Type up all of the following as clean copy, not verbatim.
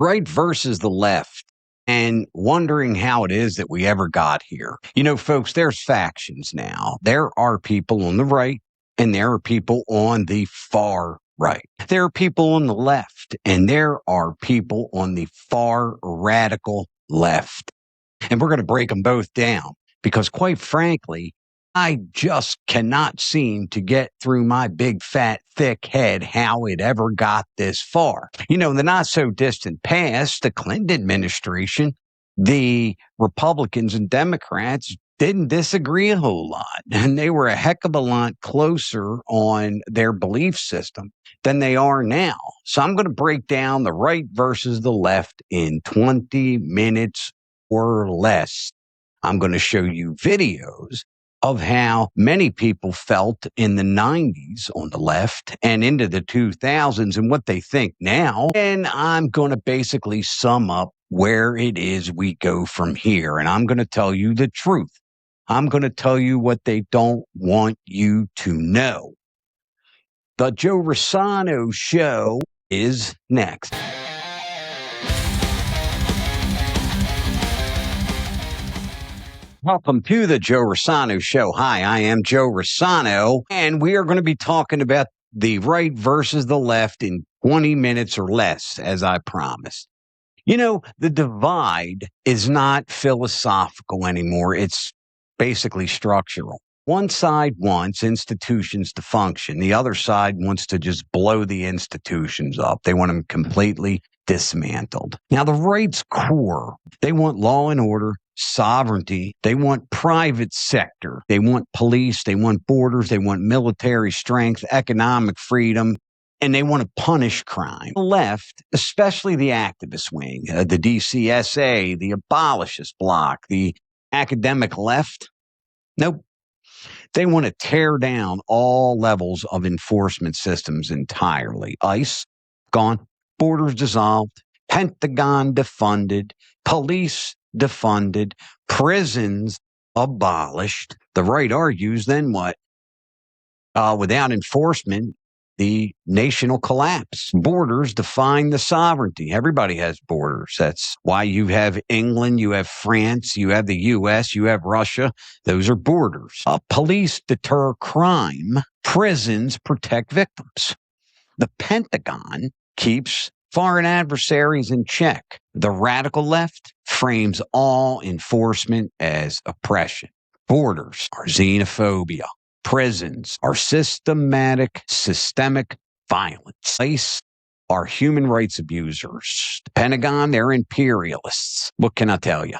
Right versus the left, and wondering how it is that we ever got here. You know, folks, there's factions now. There are people on the right and there are people on the far right. There are people on the left and there are people on the far radical left. And we're going to break them both down because, quite frankly, I just cannot seem to get through my big, fat, thick head how it ever got this far. You know, in the not so distant past, the Clinton administration, the Republicans and Democrats didn't disagree a whole lot. And they were a heck of a lot closer on their belief system than they are now. So I'm going to break down the right versus the left in 20 minutes or less. I'm going to show you videos of how many people felt in the 90s on the left and into the 2000s and what they think now. And I'm going to basically sum up where it is we go from here. And I'm going to tell you the truth. I'm going to tell you what they don't want you to know. The Joe Rossano Show is next. Welcome to the Joe Rossano Show. Hi, I am Joe Rossano, and we are going to be talking about the right versus the left in 20 minutes or less, as I promised. You know, the divide is not philosophical anymore. It's basically structural. One side wants institutions to function. The other side wants to just blow the institutions up. They want them completely dismantled. Now, the right's core, they want law and order, sovereignty. They want private sector. They want police. They want borders. They want military strength, economic freedom, and they want to punish crime. The left, especially the activist wing, the DCSA, the abolishist bloc, the academic left, nope. They want to tear down all levels of enforcement systems entirely. ICE, gone. Borders dissolved. Pentagon defunded. Police defunded. Prisons abolished. The right argues, then what? Without enforcement, the nation will collapse. Borders define the sovereignty. Everybody has borders. That's why you have England, you have France, you have the U.S., you have Russia. Those are borders. Police deter crime. Prisons protect victims. The Pentagon keeps foreign adversaries in check. The radical left frames all enforcement as oppression. Borders are xenophobia. Prisons are systemic violence. Police are human rights abusers. The Pentagon, they're imperialists. What can I tell you?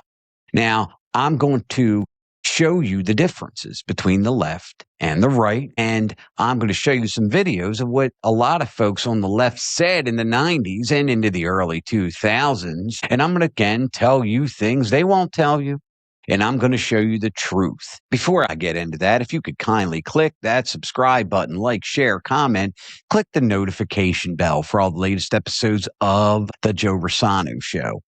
Now, I'm going to show you the differences between the left and the right, and I'm going to show you some videos of what a lot of folks on the left said in the 90s and into the early 2000s, and I'm going to again tell you things they won't tell you, and I'm going to show you the truth. Before I get into that, if you could kindly click that subscribe button, like, share, comment, click the notification bell for all the latest episodes of The Joe Rossano Show.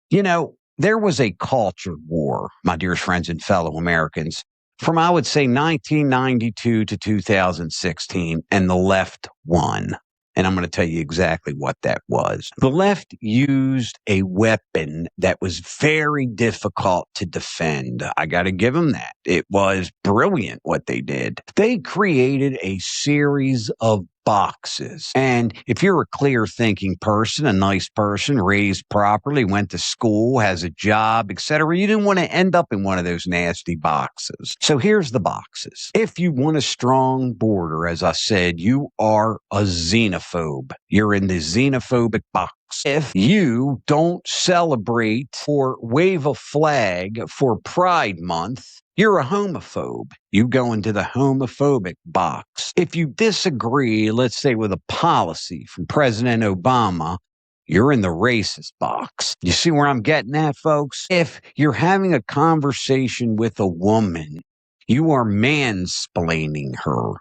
You know, there was a culture war, my dearest friends and fellow Americans, from, I would say, 1992 to 2016, and the left won. And I'm going to tell you exactly what that was. The left used a weapon that was very difficult to defend. I got to give them that. It was brilliant what they did. They created a series of boxes. And if you're a clear thinking person, a nice person, raised properly, went to school, has a job, etc., you didn't want to end up in one of those nasty boxes. So here's the boxes. If you want a strong border, as I said, you are a xenophobe. You're in the xenophobic box. If you don't celebrate or wave a flag for Pride Month, you're a homophobe. You go into the homophobic box. If you disagree, let's say, with a policy from President Obama, you're in the racist box. You see where I'm getting at, folks? If you're having a conversation with a woman, you are mansplaining her.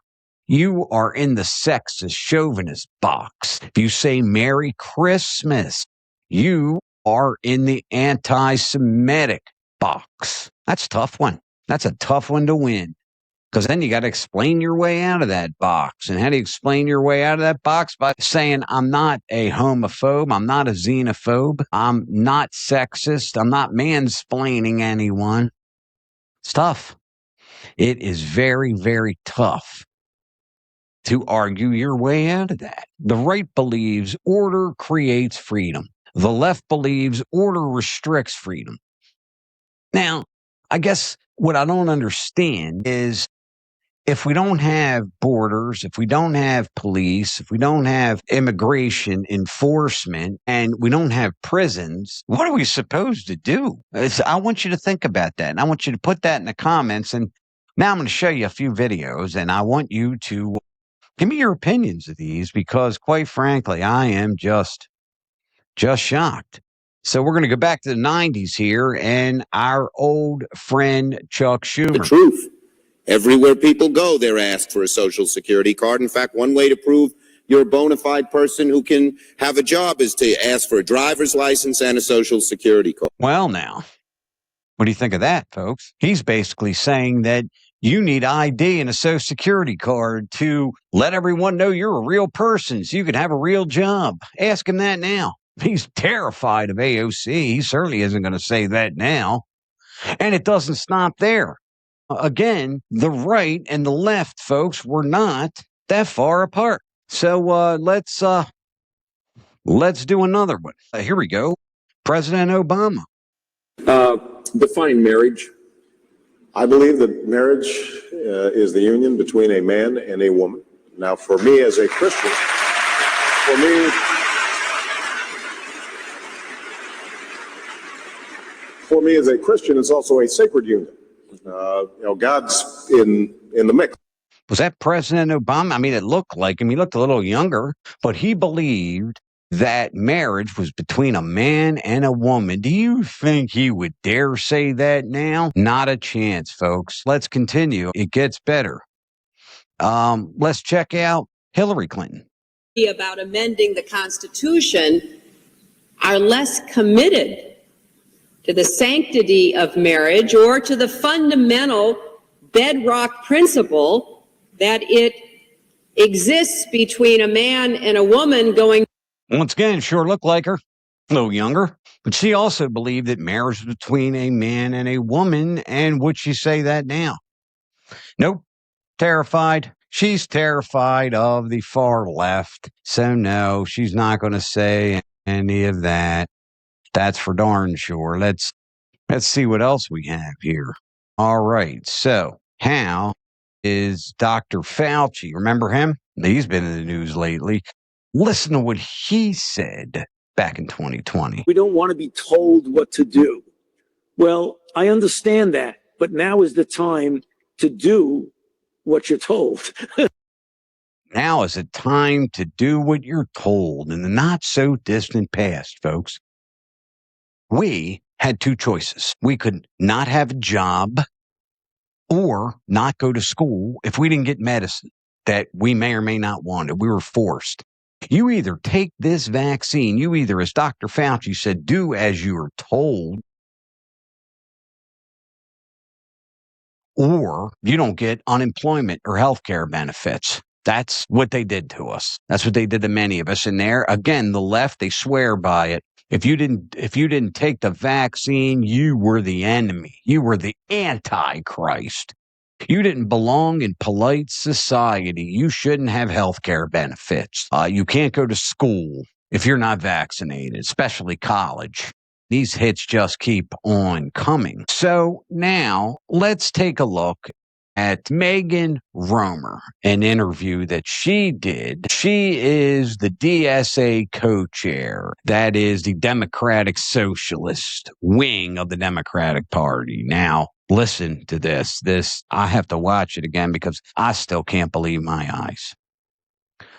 You are in the sexist, chauvinist box. If you say Merry Christmas, you are in the anti-Semitic box. That's a tough one. That's a tough one to win. Because then you got to explain your way out of that box. And how do you explain your way out of that box? By saying, I'm not a homophobe. I'm not a xenophobe. I'm not sexist. I'm not mansplaining anyone. It's tough. It is very, very tough to argue your way out of that. The right believes order creates freedom. The left believes order restricts freedom. Now, I guess what I don't understand is, if we don't have borders, if we don't have police, if we don't have immigration enforcement, and we don't have prisons, what are we supposed to do? I want you to think about that. And I want you to put that in the comments. And now I'm going to show you a few videos, and I want you to give me your opinions of these, because quite frankly, I am just shocked. So we're going to go back to the 90s here, and our old friend Chuck Schumer. The truth. Everywhere people go, they're asked for a Social Security card. In fact, one way to prove you're a bona fide person who can have a job is to ask for a driver's license and a Social Security card. Well, now, what do you think of that, folks? He's basically saying that you need ID and a Social Security card to let everyone know you're a real person so you can have a real job. Ask him that now. He's terrified of AOC. He certainly isn't going to say that now. And it doesn't stop there. Again, the right and the left, folks, were not that far apart. So let's do another one. Here we go. President Obama. Define marriage. I believe that marriage is the union between a man and a woman. Now, for me as a Christian, it's also a sacred union. God's in the mix. Was that President Obama? I mean, it looked like him. He looked a little younger, but he believed that marriage was between a man and a woman. Do you think he would dare say that now? Not a chance, folks. Let's continue. It gets better. Let's check out Hillary Clinton. About amending the Constitution are less committed to the sanctity of marriage or to the fundamental bedrock principle that it exists between a man and a woman going. Once again, sure looked like her, a little younger, but she also believed that marriage was between a man and a woman. And would she say that now? Nope. Terrified. She's terrified of the far left. So no, she's not going to say any of that. That's for darn sure. Let's see what else we have here. All right. So how is Dr. Fauci? Remember him? He's been in the news lately. Listen to what he said back in 2020. We don't want to be told what to do. Well, I understand that, but now is the time to do what you're told. Now is the time to do what you're told. In the not so distant past, folks, we had two choices. We could not have a job or not go to school if we didn't get medicine that we may or may not want. We were forced. You either take this vaccine, you either, as Dr. Fauci said, do as you are told, or you don't get unemployment or health care benefits. That's what they did to us. That's what they did to many of us. And there, again, the left, they swear by it. If you didn't take the vaccine, you were the enemy. You were the Antichrist. You didn't belong in polite society. You shouldn't have health care benefits. You can't go to school if you're not vaccinated, especially college. These hits just keep on coming. So now let's take a look at Megan Romer, an interview that she did. She is the DSA co-chair. That is the Democratic Socialist wing of the Democratic Party. Now, listen to this. I have to watch it again because I still can't believe my eyes.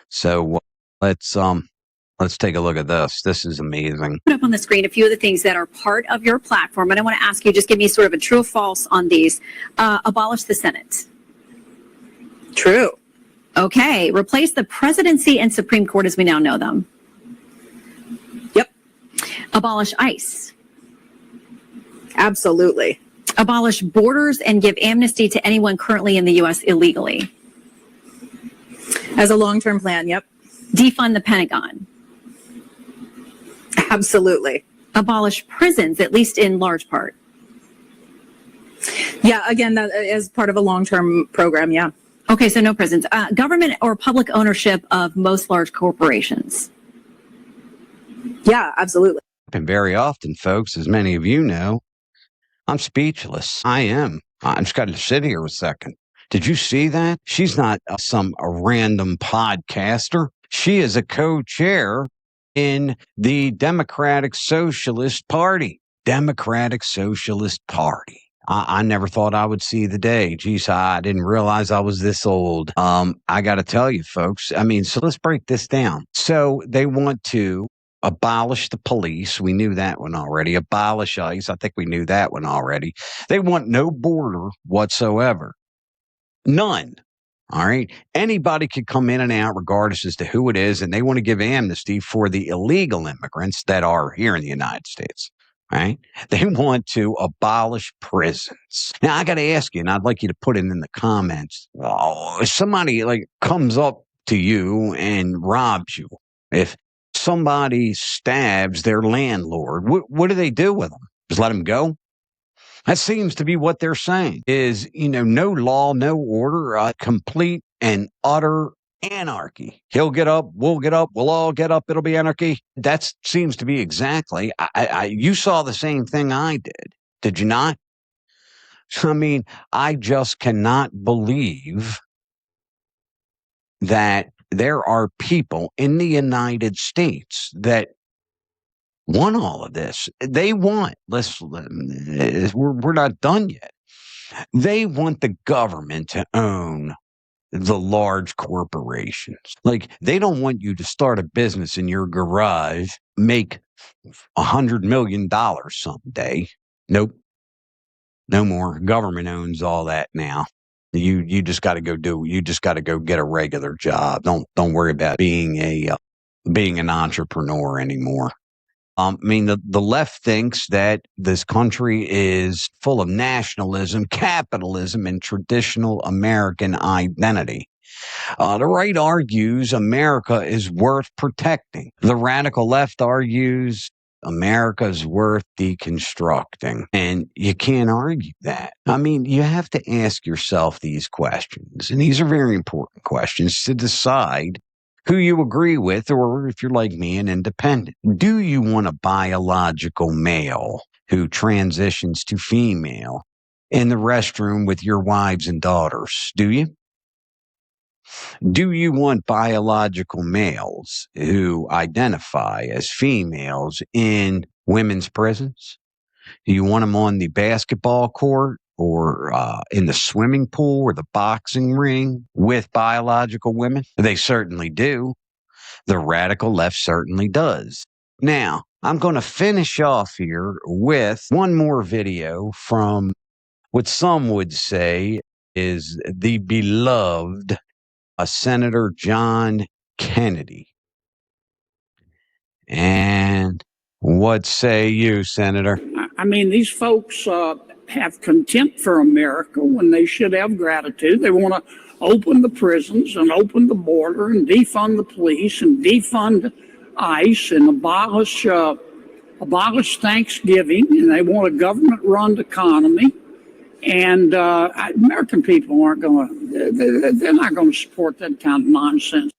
So let's take a look at this. This is amazing. Put up on the screen a few of the things that are part of your platform, and I want to ask you, just give me sort of a true or false on these. Abolish the Senate. True. Okay. Replace the presidency and Supreme Court as we now know them. Yep. Abolish ICE. Absolutely. Abolish borders and give amnesty to anyone currently in the U.S. illegally. As a long-term plan, yep. Defund the Pentagon. Absolutely. Abolish prisons, at least in large part. Yeah, again, that is part of a long-term program, yeah. Okay, so no prisons. Government or public ownership of most large corporations. Yeah, absolutely. And very often, folks, as many of you know, I'm speechless. I am. I just got to sit here a second. Did you see that? She's not a random podcaster. She is a co-chair in the Democratic Socialist Party. Democratic Socialist Party. I never thought I would see the day. Geez, I didn't realize I was this old. I got to tell you, folks. I mean, so let's break this down. So they want to abolish the police. We knew that one already. Abolish ICE. I think we knew that one already. They want no border whatsoever. None. All right. Anybody could come in and out regardless as to who it is. And they want to give amnesty for the illegal immigrants that are here in the United States. Right. They want to abolish prisons. Now, I got to ask you, and I'd like you to put it in the comments. Oh, if somebody like comes up to you and robs you, if somebody stabs their landlord, what do they do with them? Just let them go? That seems to be what they're saying is, no law, no order, complete and utter anarchy. He'll get up, we'll all get up, it'll be anarchy. That seems to be exactly, you saw the same thing I did you not? I mean, I just cannot believe that there are people in the United States that want all of this. They want, we're not done yet. They want the government to own the large corporations. Like, they don't want you to start a business in your garage, make $100 million someday. Nope. No more. Government owns all that now. You just got to you just got to go get a regular job. Don't worry about being an entrepreneur anymore. I mean, the left thinks that this country is full of nationalism, capitalism, and traditional American identity. The right argues America is worth protecting. The radical left argues America is worth deconstructing. And you can't argue that. I mean, you have to ask yourself these questions. And these are very important questions to decide who you agree with, or if you're like me, an independent. Do you want a biological male who transitions to female in the restroom with your wives and daughters? Do you? Do you want biological males who identify as females in women's prisons? Do you want them on the basketball court or in the swimming pool or the boxing ring with biological women? They certainly do. The radical left certainly does. Now, I'm going to finish off here with one more video from what some would say is the beloved Senator John Kennedy. And what say you, Senator? I mean, these folks have contempt for America when they should have gratitude. They want to open the prisons and open the border and defund the police and defund ICE and abolish Thanksgiving. And they want a government-run economy. And American people aren't going to, they're not going to support that kind of nonsense.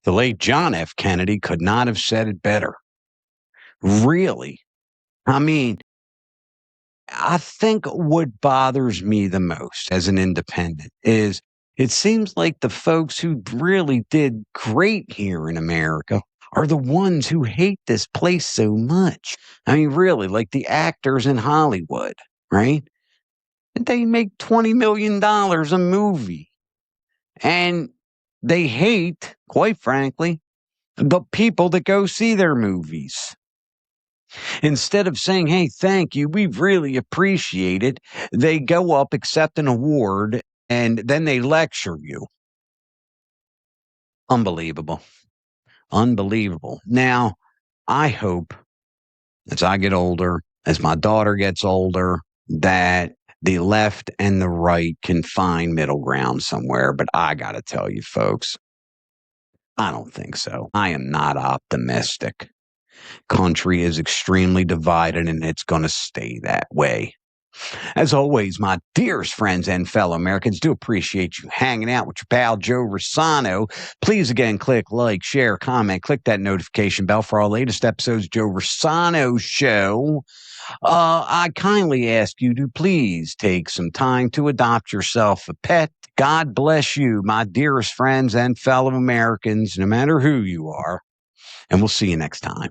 The late John F. Kennedy could not have said it better. Really. I mean, I think what bothers me the most as an independent is it seems like the folks who really did great here in America are the ones who hate this place so much. I mean, really, like the actors in Hollywood, right? They make $20 million a movie. And they hate, quite frankly, the people that go see their movies. Instead of saying, hey, thank you, we really appreciate it, they go up, accept an award, and then they lecture you. Unbelievable. Unbelievable. Now, I hope as I get older, as my daughter gets older, that the left and the right can find middle ground somewhere. But I got to tell you, folks, I don't think so. I am not optimistic. Country is extremely divided, and it's going to stay that way. As always, my dearest friends and fellow Americans, do appreciate you hanging out with your pal Joe Rossano. Please again, click like, share, comment, click that notification bell for our latest episodes of Joe Rossano Show. I kindly ask you to please take some time to adopt yourself a pet. God bless you, my dearest friends and fellow Americans, no matter who you are. And we'll see you next time.